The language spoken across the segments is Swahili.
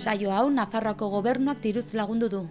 Saio hau Nafarroako gobernuak diruz lagundu du.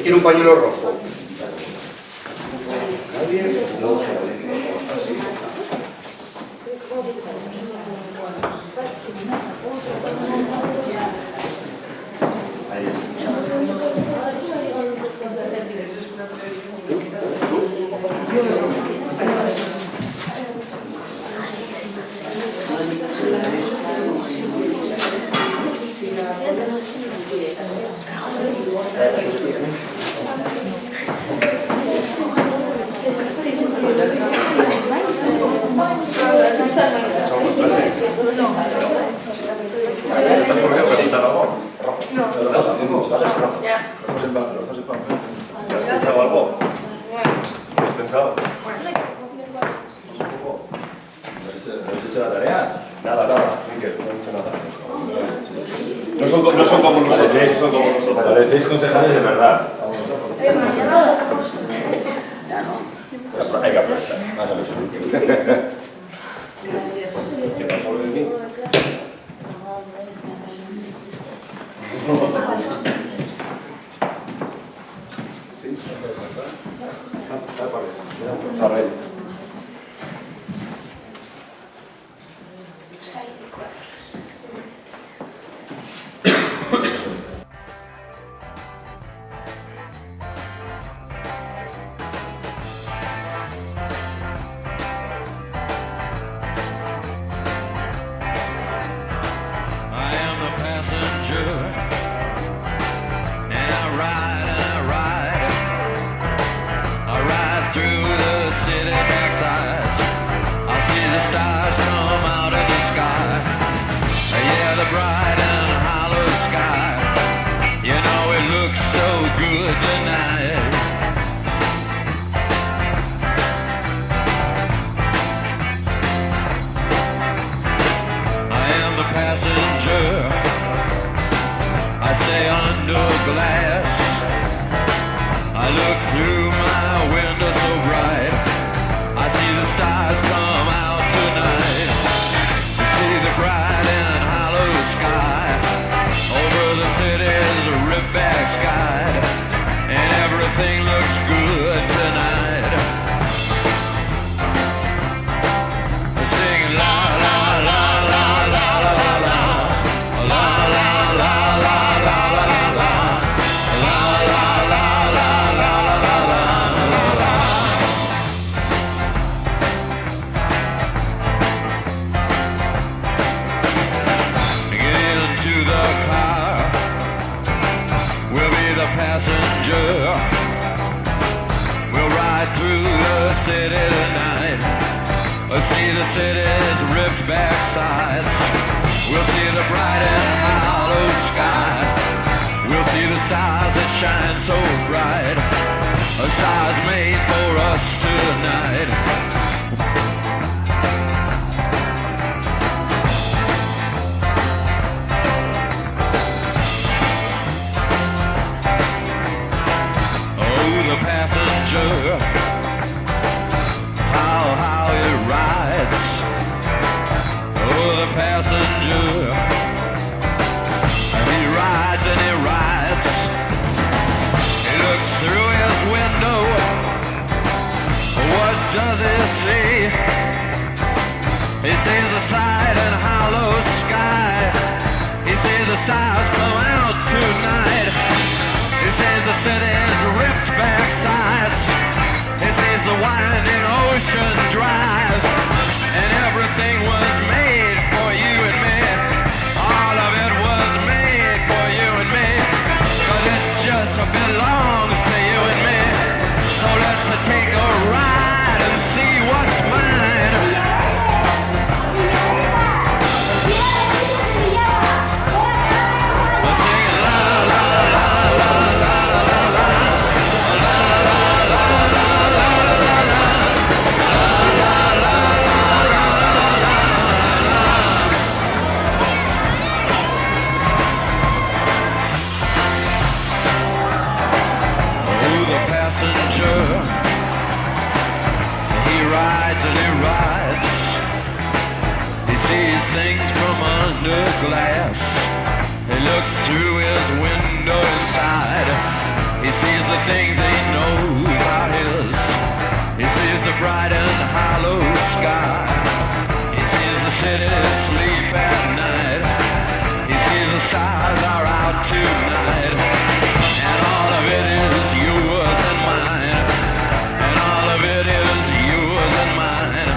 Quiero un pañuelo rojo. No son como nosotros, son como nosotros. Parecéis concejales de verdad. Hay que aprovechar, más a lo seguro. ¿Qué pasó de mí? Sí, está para él. And passenger. We'll ride through the city tonight. We'll see the city's ripped back sides. We'll see the bright and hollow sky. We'll see the stars that shine so bright. Stars made for us tonight. Passenger, how he rides. Oh, the passenger, he rides and he rides. He looks through his window. What does he see? He sees the side and hollow sky. He sees the stars come out tonight. He sees the city's ripped back sides. He sees the winding ocean drive. And everything was made for you and me. All of it was made for you and me. But it just belongs to you and me. So let's take a ride and see what's mine. Things from under glass. He looks through his window inside. He sees the things he knows are his. He sees the bright and hollow sky. He sees the city sleep at night. He sees the stars are out tonight. And all of it is yours and mine. And all of it is yours and mine.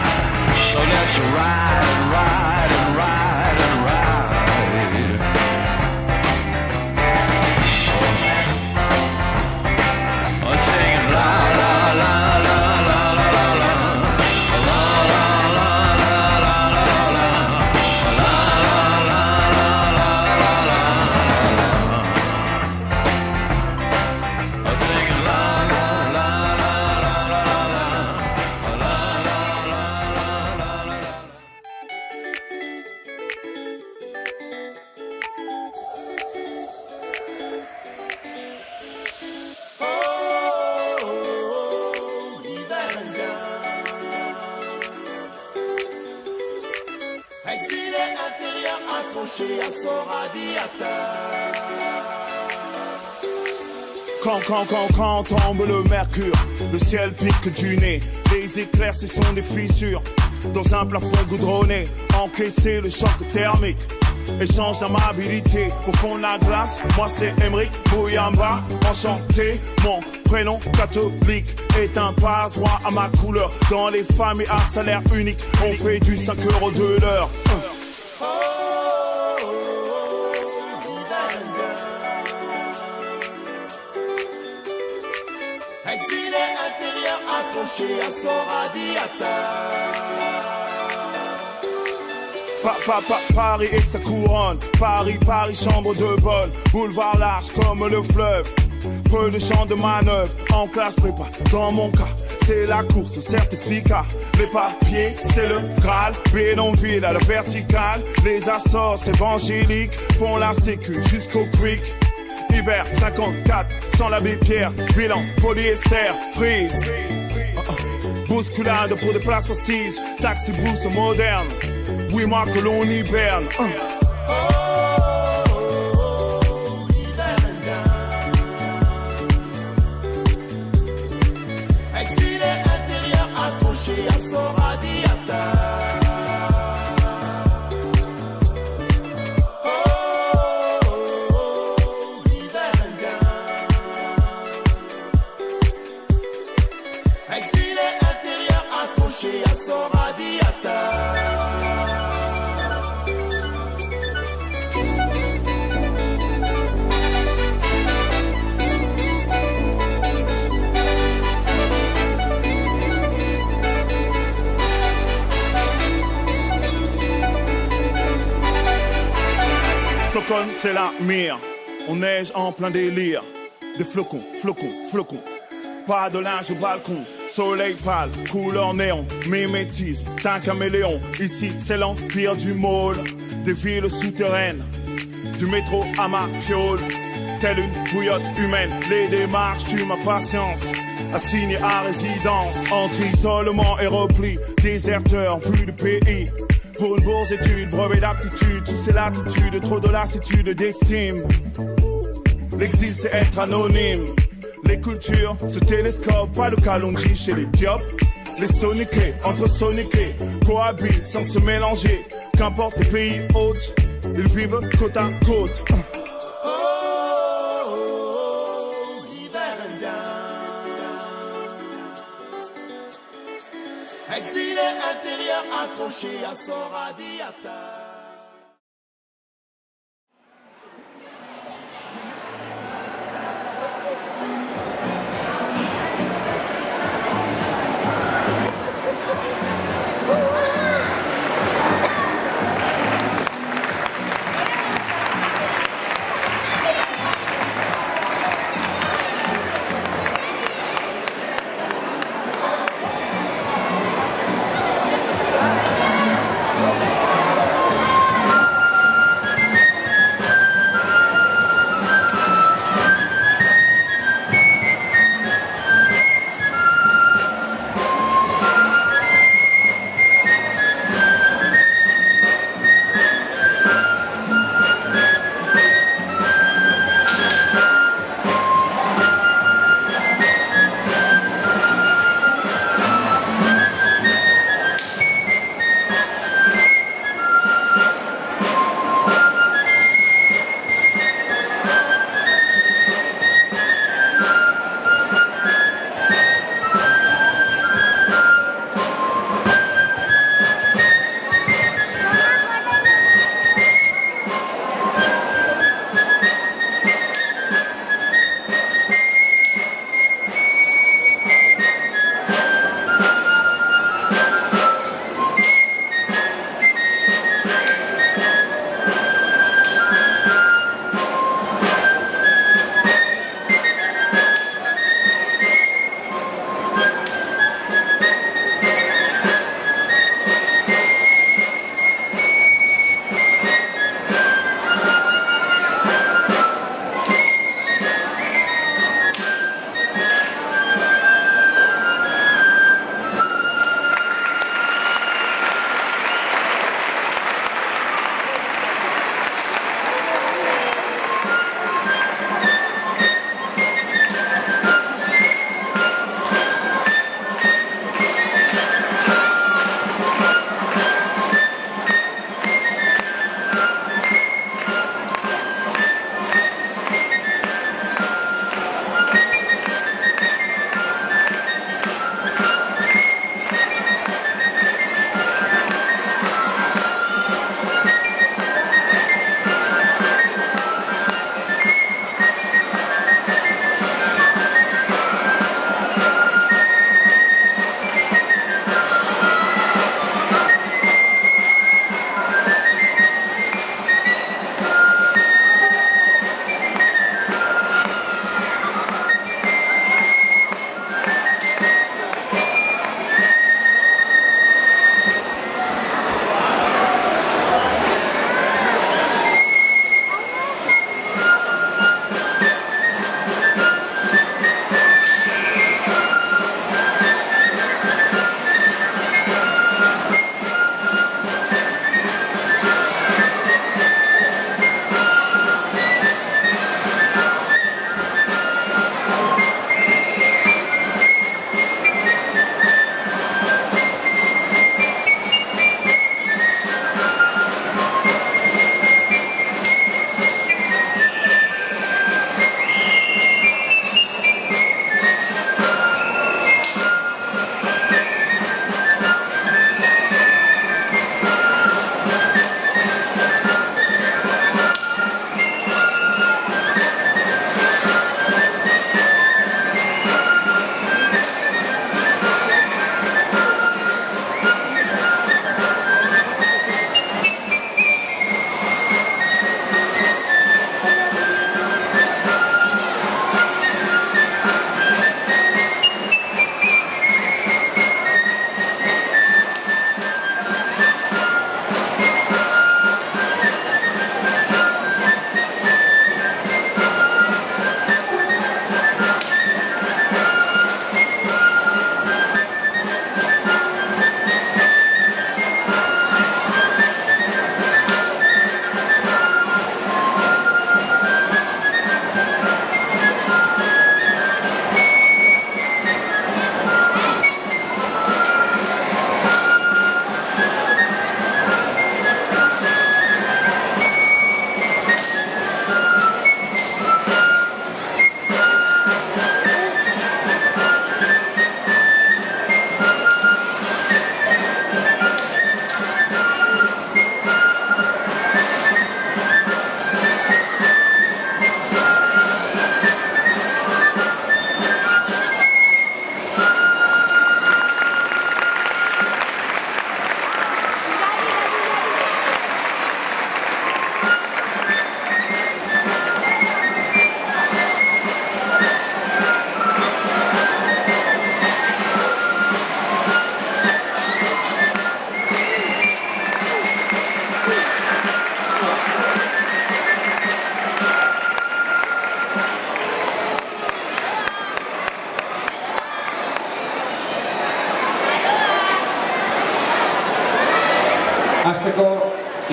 So let's ride and ride and ride and ride. Oh, singing la la la la la la la la la la la la la la la. Oh, singing la la la la la la la la la. Exilé intérieur accroché à son radiateur. Quand tombe le mercure, le ciel pique du nez. Les éclairs, ce sont des fissures. Dans un plafond goudronné, encaisser le choc thermique. Échange d'amabilité au fond de la glace. Moi c'est Emric Bouyamba, enchanté. Mon prénom catholique est un passe-droit à ma couleur. Dans les familles à salaire unique, on fait du 5 € de l'heure. Exilé intérieur accroché à son radiateur. Paris et sa couronne. Paris, chambre de bonne. Boulevard large comme le fleuve. Peu de champs de manœuvre. En classe prépa, dans mon cas, c'est la course au certificat. Les papiers, c'est le Graal. Bénonville à la verticale. Les assos évangéliques font la sécu jusqu'au creek. Hiver 54, sans l'abbé Pierre. Bilan, polyester, freeze. Bousculade pour des places assises. Taxi brousse moderne. Oui, moi que l'on hiberne. Exilé intérieur accroché à son radiateur. Hiver indien. Exilé intérieur accroché à son radiateur. déconne, c'est la mire. On neige en plein délire. Des flocons, flocons, flocons. Pas de linge au balcon. Soleil pâle, couleur néon. Mimétisme, d'un caméléon. Ici, c'est l'empire du môle. Des villes souterraines. Du métro à ma fiole. Telle une bouillotte humaine. Les démarches tuent ma patience. Assigné à résidence. Entre isolement et repli. Déserteur, vu du pays. Pour une bourse étude, brevet d'aptitude. Sous ces latitudes, trop de lassitude d'estime. L'exil c'est être anonyme. Les cultures se télescopent. Pas de Kalonji chez les diopes. Les soniqués, entre soniqués, cohabitent sans se mélanger. Qu'importe les pays hôtes, ils vivent côte à côte. Exilé intérieur accroché à son radiateur.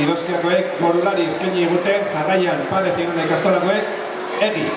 Idozkiakoek morulari eskaini egute, jarraian Padez Igande ikastolakoek egi.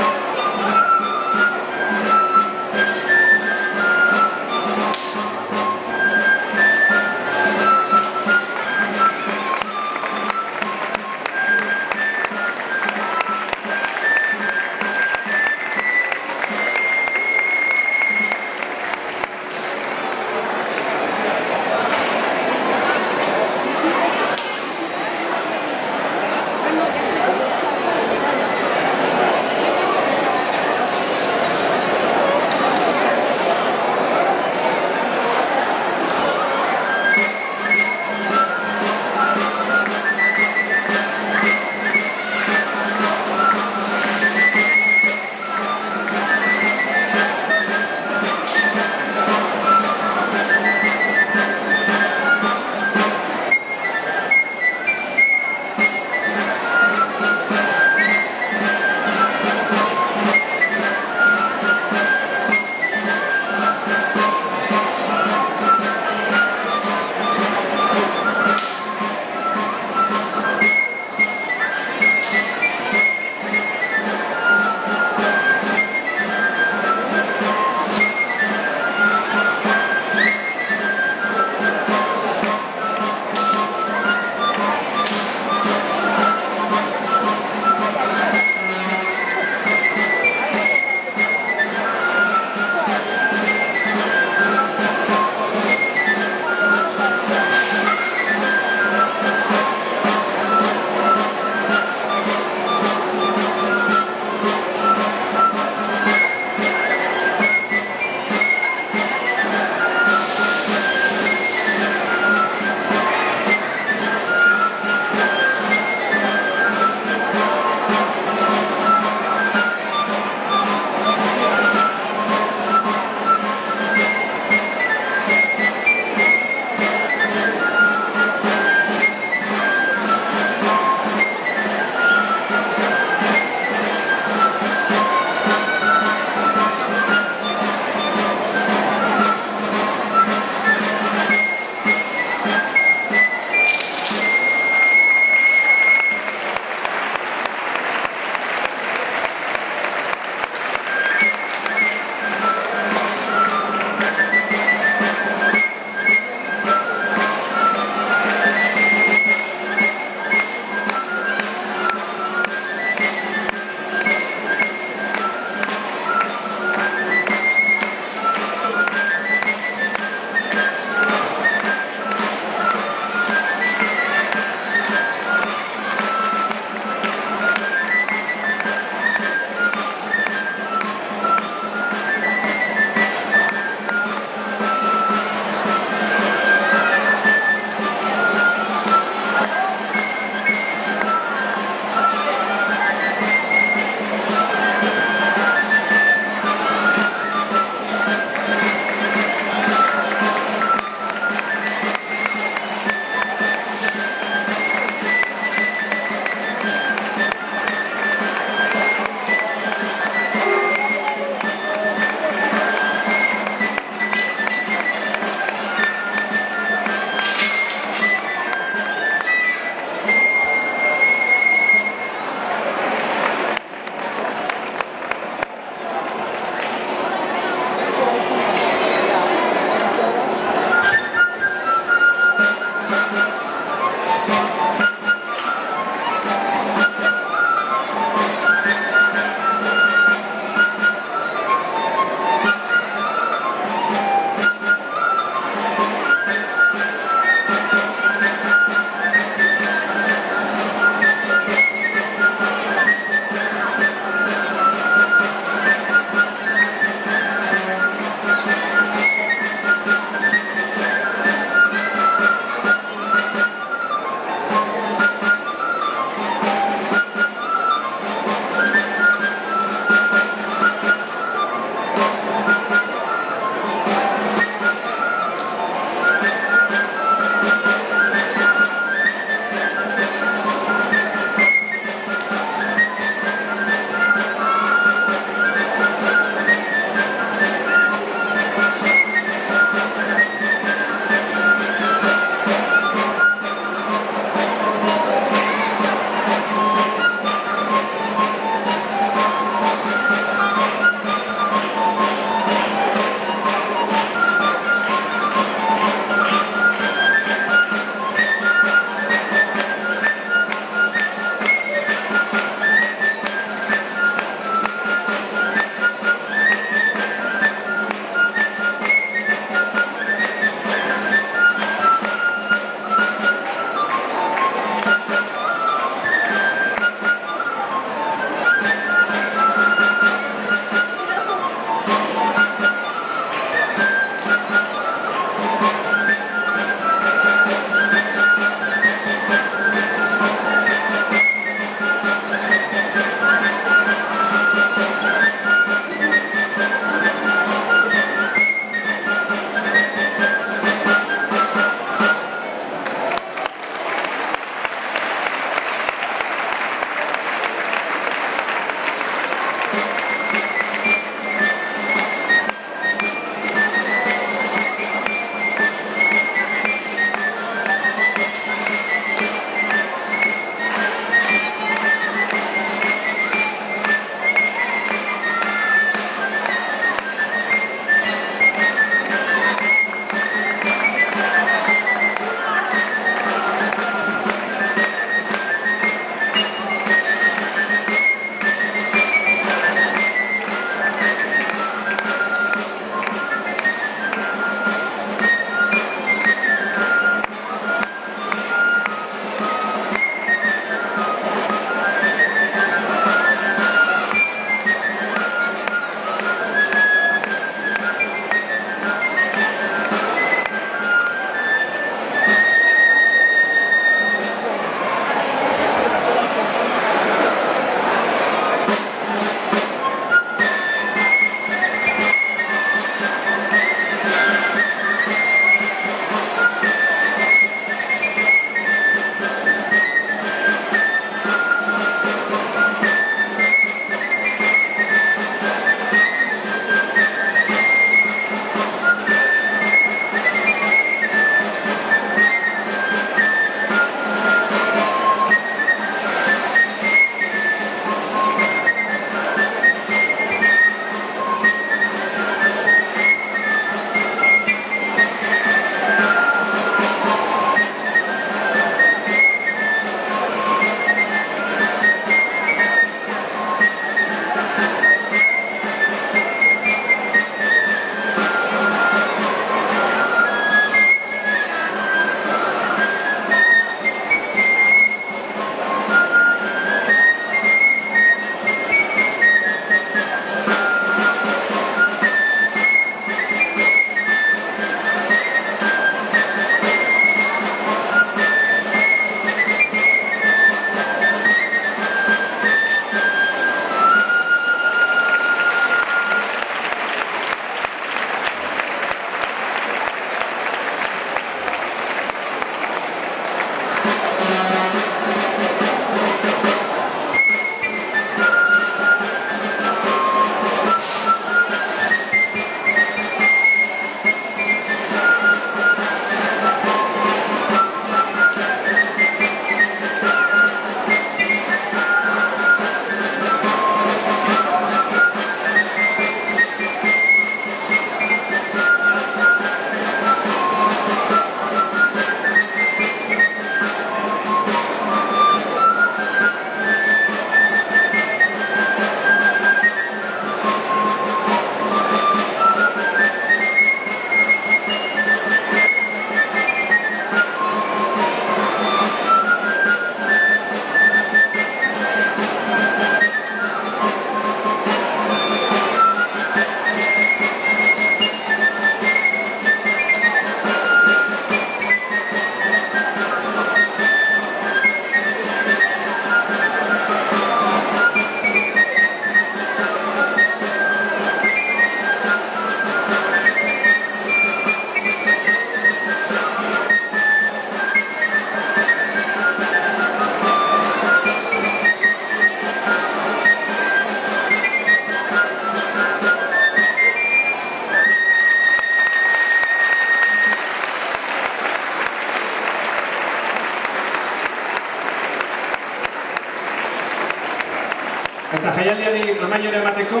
Eta jaialdiari amaiera emateko,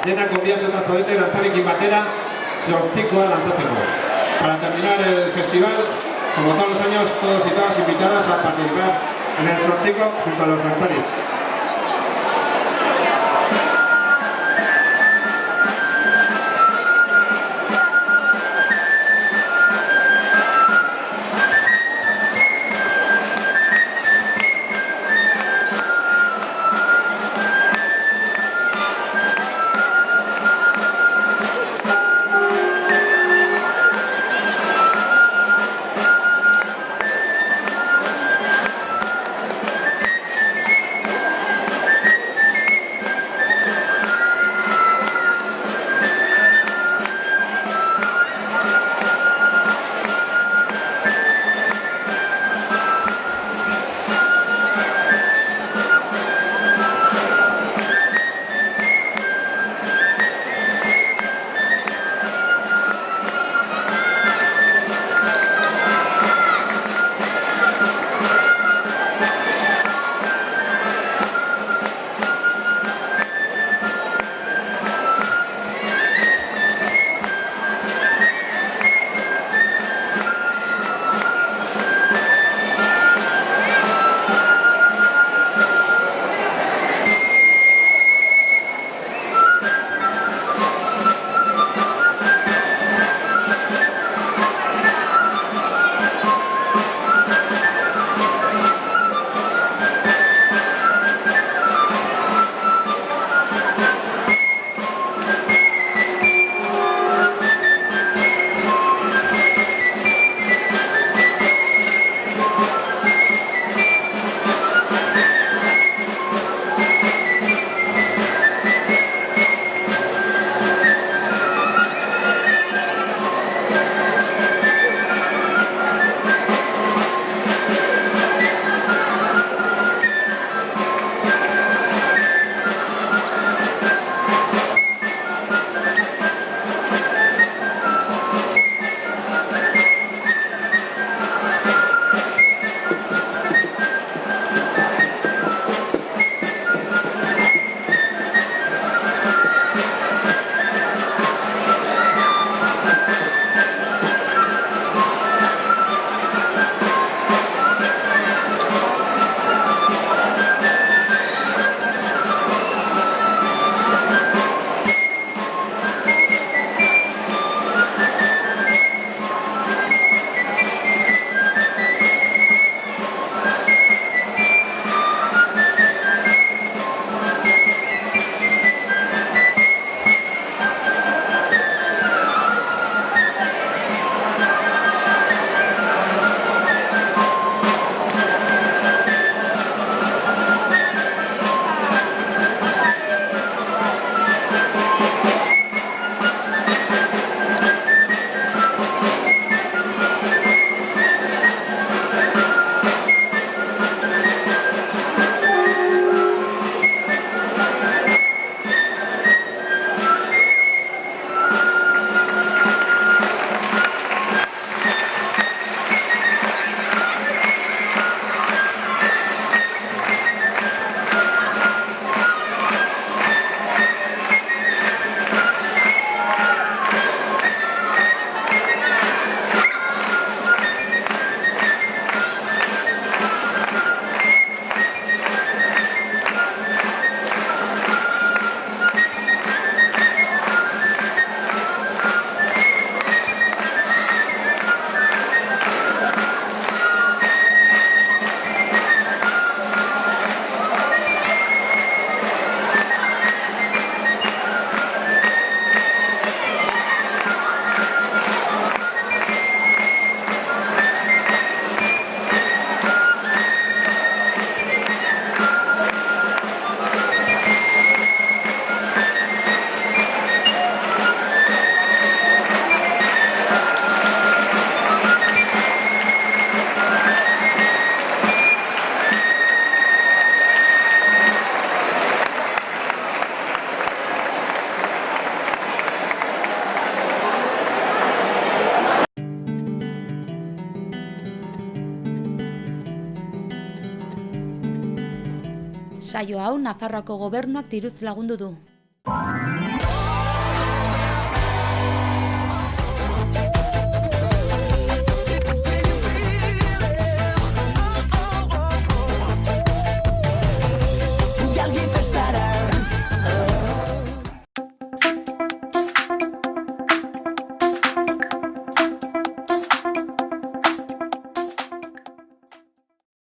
denak gonbidatuta zaudete dantzarekin batera, zortzikoa dantzatzeko. Para terminar el festival, como todos los años, todos y todas invitadas a participar en el zortziko junto a los danzaris. Saio hau Nafarroako gobernuak diruz lagundu du.